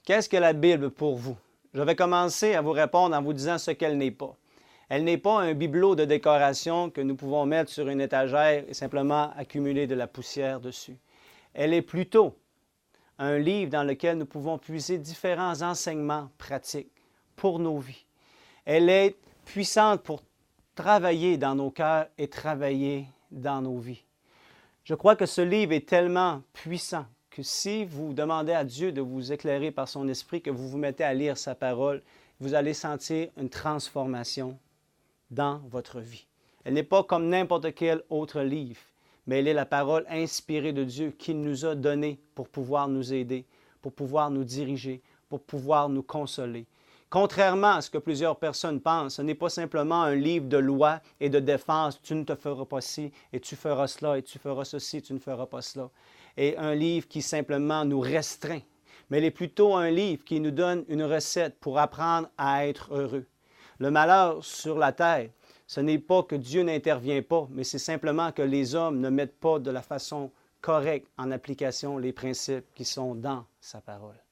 Qu'est-ce que la Bible pour vous? Je vais commencer à vous répondre en vous disant ce qu'elle n'est pas. Elle n'est pas un bibelot de décoration que nous pouvons mettre sur une étagère et simplement accumuler de la poussière dessus. Elle est plutôt un livre dans lequel nous pouvons puiser différents enseignements pratiques pour nos vies. Elle est puissante pour travailler dans nos cœurs et travailler dans nos vies. Je crois que ce livre est tellement puissant que si vous demandez à Dieu de vous éclairer par son esprit, que vous vous mettez à lire sa parole, vous allez sentir une transformation dans votre vie. Elle n'est pas comme n'importe quel autre livre, mais elle est la parole inspirée de Dieu qu'il nous a donnée pour pouvoir nous aider, pour pouvoir nous diriger, pour pouvoir nous consoler. Contrairement à ce que plusieurs personnes pensent, ce n'est pas simplement un livre de loi et de défense. Tu ne te feras pas ci, et tu feras cela, et tu feras ceci, tu ne feras pas cela. Et un livre qui simplement nous restreint. Mais il est plutôt un livre qui nous donne une recette pour apprendre à être heureux. Le malheur sur la terre, ce n'est pas que Dieu n'intervient pas, mais c'est simplement que les hommes ne mettent pas de la façon correcte en application les principes qui sont dans sa parole.